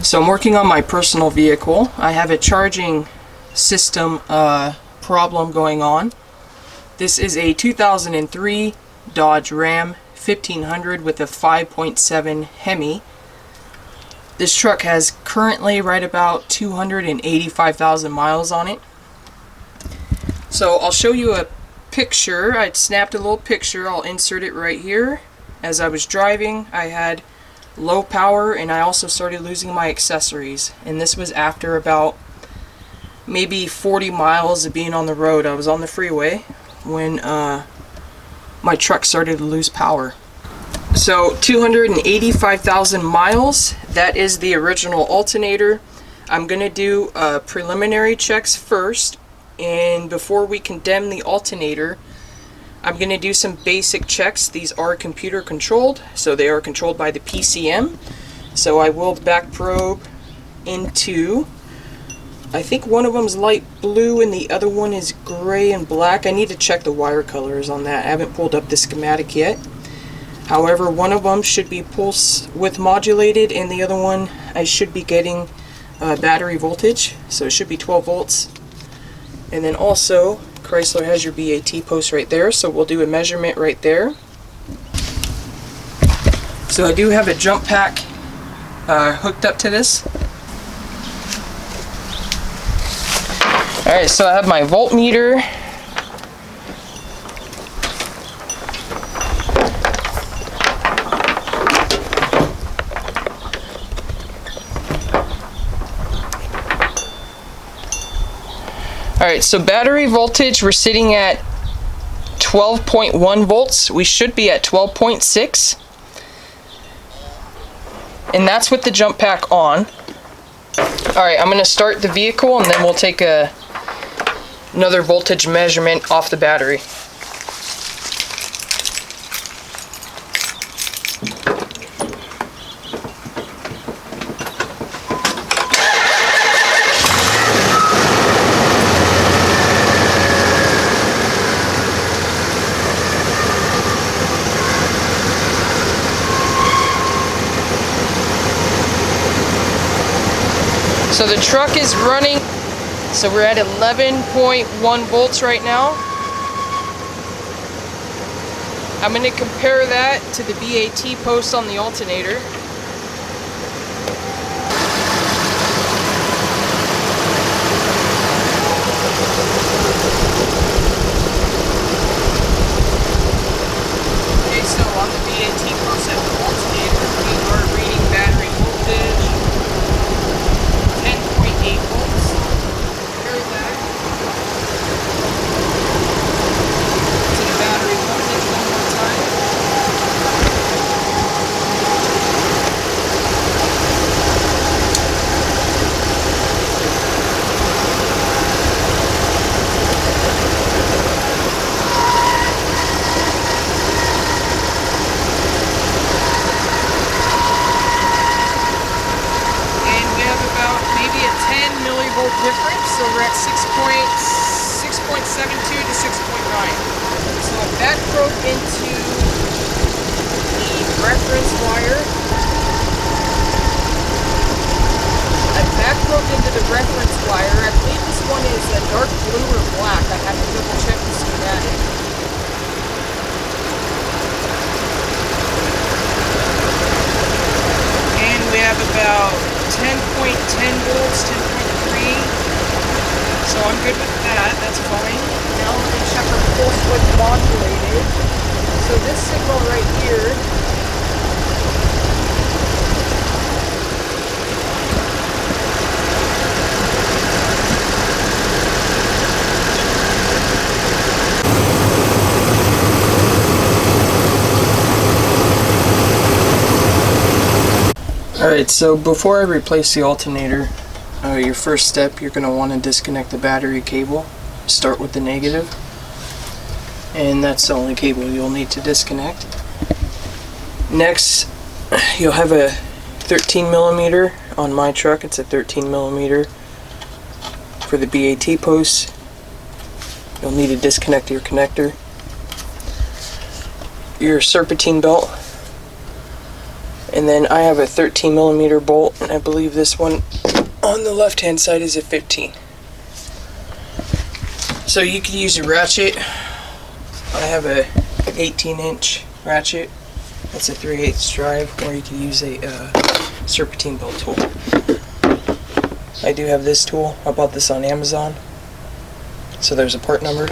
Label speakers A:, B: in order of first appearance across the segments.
A: So I'm working on my personal vehicle. I have a charging system problem going on. This is a 2003 Dodge Ram 1500 with a 5.7 Hemi. This truck has currently right about 285,000 miles on it. So I'll show you a picture. I snapped a little picture. I'll insert it right here. As I was driving, I had low power and I also started losing my accessories. And this was after about maybe 40 miles of being on the road. I was on the freeway when my truck started to lose power. So 285,000 miles, that is the original alternator. I'm going to do preliminary checks first, and before we condemn the alternator, I'm going to do some basic checks. These are computer controlled, so they are controlled by the PCM. So I will back probe into, I think one of them is light blue and the other one is gray and black. I need to check the wire colors on that. I haven't pulled up the schematic yet. However, one of them should be pulse width modulated and the other one I should be getting battery voltage, so it should be 12 volts. And then also Chrysler has your BAT post right there, so we'll do a measurement right there. So I do have a jump pack hooked up to this. Alright, so I have my voltmeter. Alright, so battery voltage, we're sitting at 12.1 volts. We should be at 12.6. And that's with the jump pack on. Alright, I'm going to start the vehicle and then we'll take another voltage measurement off the battery. So the truck is running, so we're at 11.1 volts right now. I'm going to compare that to the BAT post on the alternator. Okay, so on the BAT post at the alternator, we are reading battery voltage 10.8 volts. Compare that to the battery voltage one more time. Difference, so we're at 6.72 to 6.9. So I back probe into the reference wire. I back probed into the reference wire. I believe this one is a dark blue or black. I have to double check the schematic. And we have about 10.10 volts, 10.3. So I'm good with that, that's fine. Now we're going to check our pulse width modulated. So this signal right here Alright, so before I replace the alternator, your first step, you're going to want to disconnect the battery cable. Start with the negative, and that's the only cable you'll need to disconnect. Next, you'll have a 13 millimeter on my truck. It's a 13 millimeter for the BAT post. You'll need to disconnect your connector, your serpentine belt, And then I have a 13mm bolt, and I believe this one on the left hand side is a 15. So you could use a ratchet. I have a 18-inch ratchet. That's a 3/8 drive, or you could use a serpentine belt tool. I do have this tool. I bought this on Amazon. So there's a part number.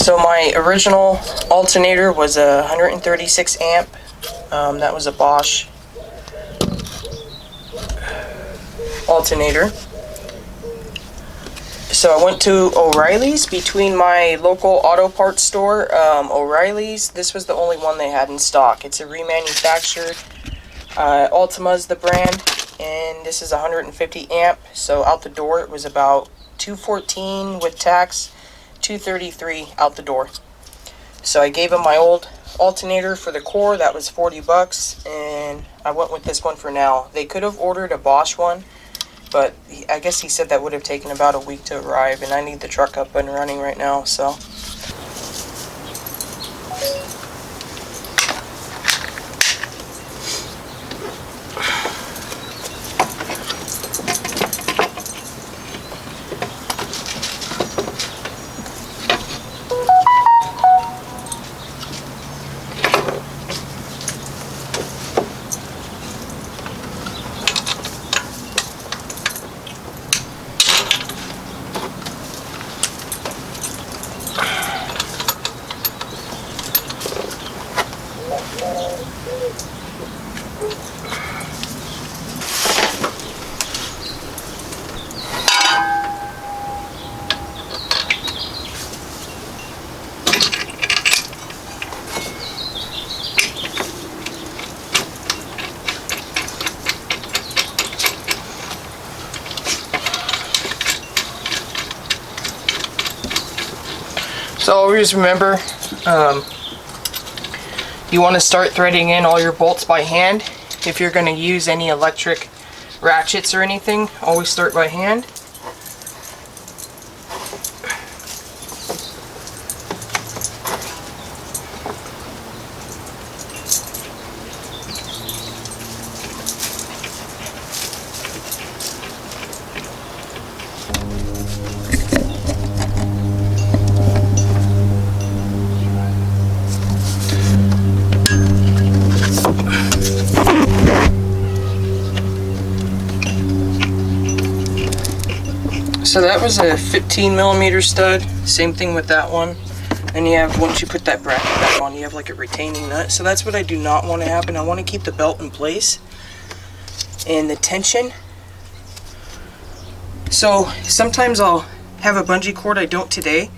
A: So my original alternator was a 136 amp. That was a Bosch alternator. So I went to O'Reilly's between my local auto parts store. O'Reilly's, this was the only one they had in stock. It's a remanufactured. Ultima's the brand, and this is 150 amp. So out the door it was about $214 with tax, $233 out the door. So I gave him my old alternator for the core. That was $40, and I went with this one for now. They could have ordered a Bosch one, but I guess he said that would have taken about a week to arrive, and I need the truck up and running right now, so. So always remember, you want to start threading in all your bolts by hand. If you're going to use any electric ratchets or anything, always start by hand. So that was a 15mm stud, same thing with that one. And you have, once you put that bracket back on, you have like a retaining nut. So that's what I do not want to happen. I want to keep the belt in place and the tension. So sometimes I'll have a bungee cord. I don't today.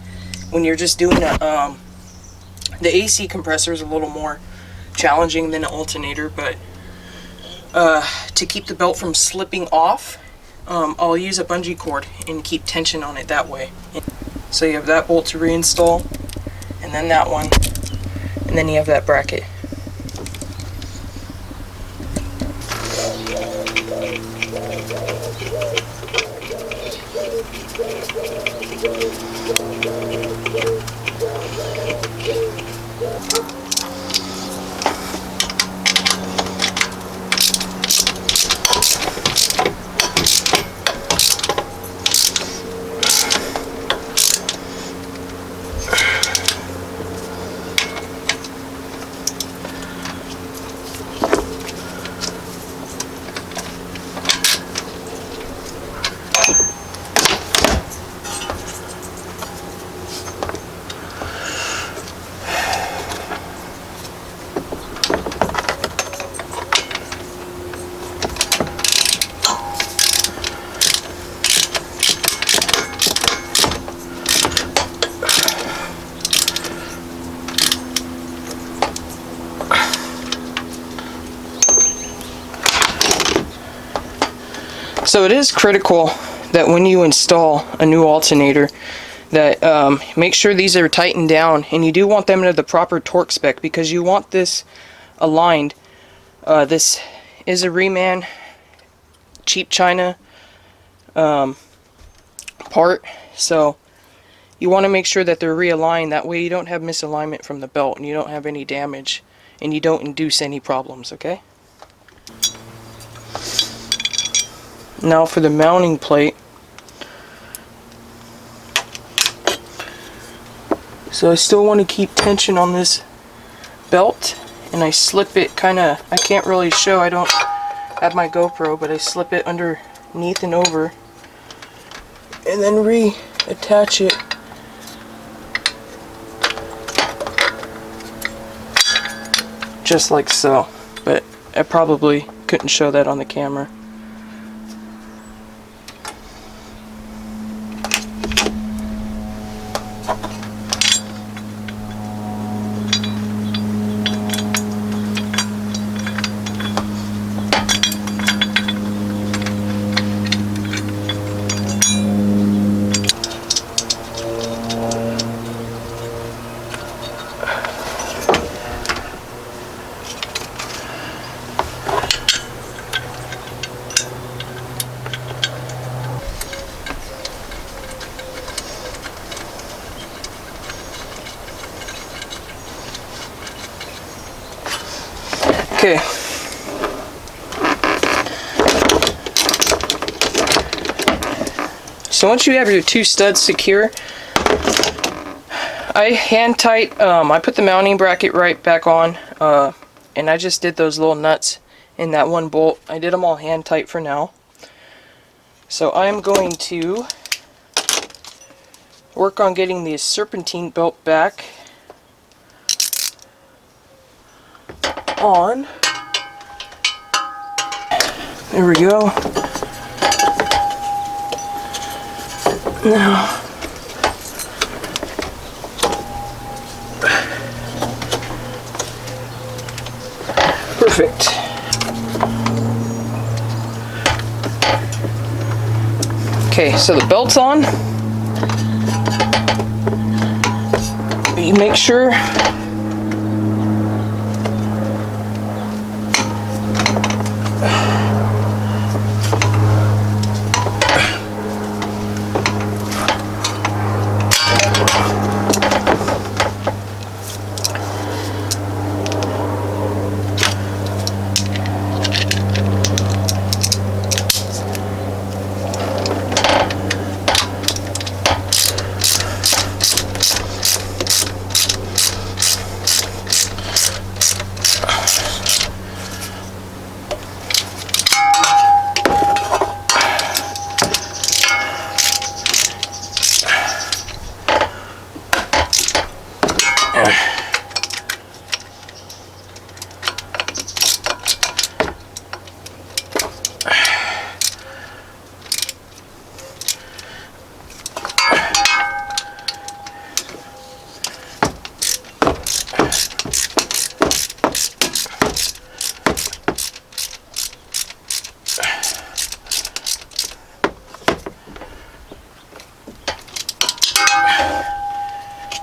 A: When you're just doing the AC compressor is a little more challenging than an alternator, but to keep the belt from slipping off, I'll use a bungee cord and keep tension on it that way. So you have that bolt to reinstall, and then that one, and then you have that bracket. So it is critical that when you install a new alternator that make sure these are tightened down, and you do want them to the proper torque spec because you want this aligned. This is a Reman cheap China part, so you want to make sure that they're realigned. That way you don't have misalignment from the belt and you don't have any damage and you don't induce any problems, okay? Now for the mounting plate. So I still want to keep tension on this belt, and I slip it kinda, I can't really show, I don't have my GoPro, but I slip it underneath and over and then reattach it. Just like so, but I probably couldn't show that on the camera. Okay. So once you have your two studs secure, I hand tight, I put the mounting bracket right back on, and I just did those little nuts in that one bolt. I did them all hand tight for now. So I'm going to work on getting the serpentine belt back on. There we go. Now, perfect. Okay, so the belt's on. you make sure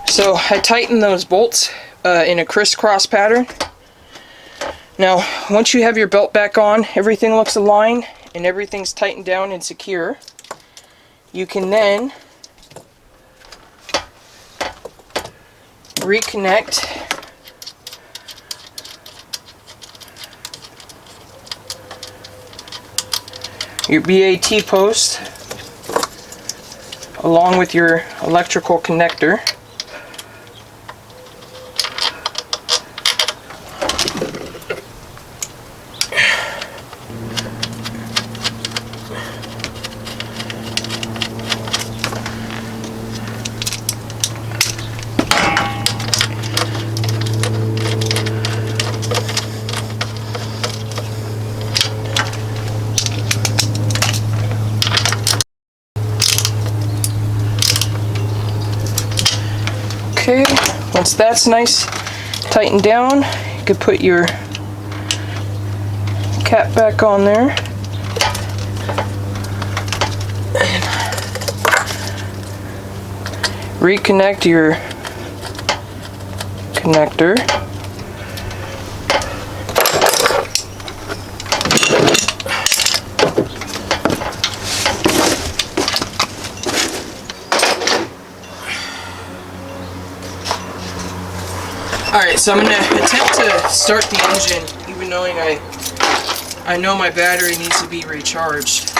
A: so I tighten those bolts in a crisscross pattern. Now, once you have your belt back on, everything looks aligned and everything's tightened down and secure. You can then reconnect your BAT post along with your electrical connector. Okay, once that's nice, tightened down, you can put your cap back on there. And reconnect your connector. Alright, so I'm going to attempt to start the engine, even knowing I know my battery needs to be recharged.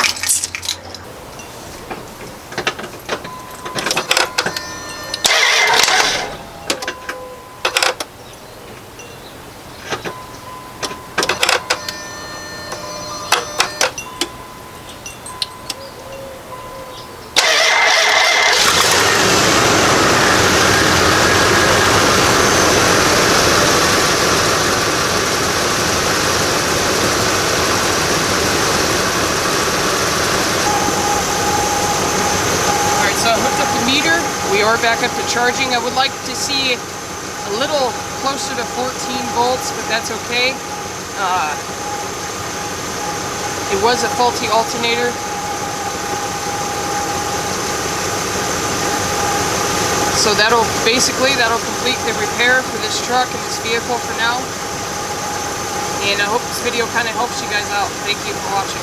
A: We are back up to charging. I would like to see a little closer to 14 volts, but that's okay. It was a faulty alternator. So that'll complete the repair for this truck and this vehicle for now. And I hope this video kind of helps you guys out. Thank you for watching.